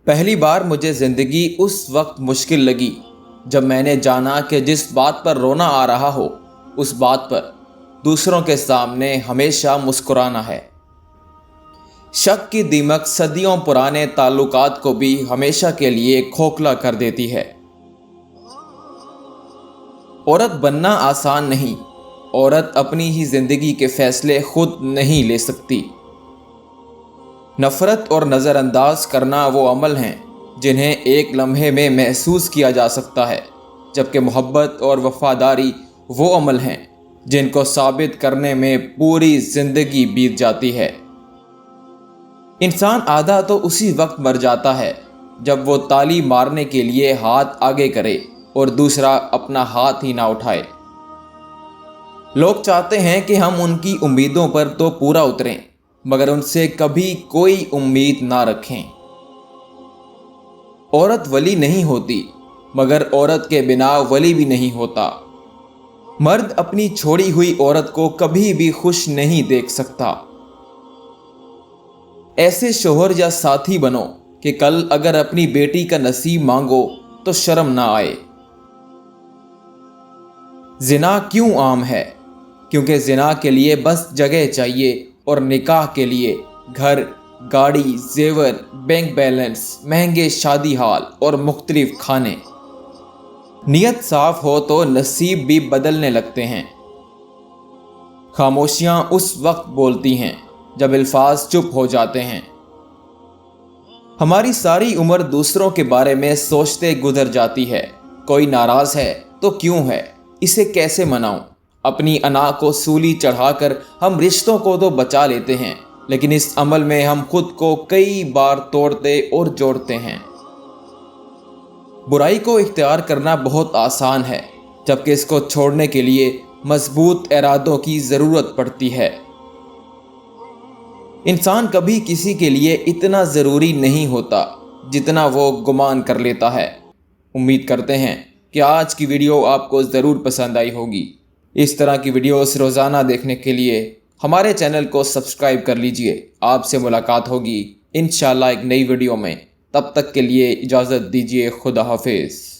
پہلی بار مجھے زندگی اس وقت مشکل لگی جب میں نے جانا کہ جس بات پر رونا آ رہا ہو اس بات پر دوسروں کے سامنے ہمیشہ مسکرانا ہے۔ شک کی دیمک صدیوں پرانے تعلقات کو بھی ہمیشہ کے لیے کھوکھلا کر دیتی ہے۔ عورت بننا آسان نہیں، عورت اپنی ہی زندگی کے فیصلے خود نہیں لے سکتی۔ نفرت اور نظر انداز کرنا وہ عمل ہیں جنہیں ایک لمحے میں محسوس کیا جا سکتا ہے، جبکہ محبت اور وفاداری وہ عمل ہیں جن کو ثابت کرنے میں پوری زندگی بیت جاتی ہے۔ انسان آدھا تو اسی وقت مر جاتا ہے جب وہ تالی مارنے کے لیے ہاتھ آگے کرے اور دوسرا اپنا ہاتھ ہی نہ اٹھائے۔ لوگ چاہتے ہیں کہ ہم ان کی امیدوں پر تو پورا اتریں، مگر ان سے کبھی کوئی امید نہ رکھیں۔ عورت ولی نہیں ہوتی، مگر عورت کے بنا ولی بھی نہیں ہوتا۔ مرد اپنی چھوڑی ہوئی عورت کو کبھی بھی خوش نہیں دیکھ سکتا۔ ایسے شوہر یا ساتھی بنو کہ کل اگر اپنی بیٹی کا نصیب مانگو تو شرم نہ آئے۔ زنا کیوں عام ہے؟ کیونکہ زنا کے لیے بس جگہ چاہیے اور نکاح کے لیے گھر، گاڑی، زیور، بینک بیلنس، مہنگے شادی ہال اور مختلف کھانے۔ نیت صاف ہو تو نصیب بھی بدلنے لگتے ہیں۔ خاموشیاں اس وقت بولتی ہیں جب الفاظ چپ ہو جاتے ہیں۔ ہماری ساری عمر دوسروں کے بارے میں سوچتے گزر جاتی ہے۔ کوئی ناراض ہے تو کیوں ہے؟ اسے کیسے مناؤں؟ اپنی انا کو سولی چڑھا کر ہم رشتوں کو تو بچا لیتے ہیں، لیکن اس عمل میں ہم خود کو کئی بار توڑتے اور جوڑتے ہیں۔ برائی کو اختیار کرنا بہت آسان ہے، جبکہ اس کو چھوڑنے کے لیے مضبوط ارادوں کی ضرورت پڑتی ہے۔ انسان کبھی کسی کے لیے اتنا ضروری نہیں ہوتا جتنا وہ گمان کر لیتا ہے۔ امید کرتے ہیں کہ آج کی ویڈیو آپ کو ضرور پسند آئی ہوگی۔ اس طرح کی ویڈیوز روزانہ دیکھنے کے لیے ہمارے چینل کو سبسکرائب کر لیجئے۔ آپ سے ملاقات ہوگی انشاءاللہ ایک نئی ویڈیو میں۔ تب تک کے لیے اجازت دیجیے۔ خدا حافظ۔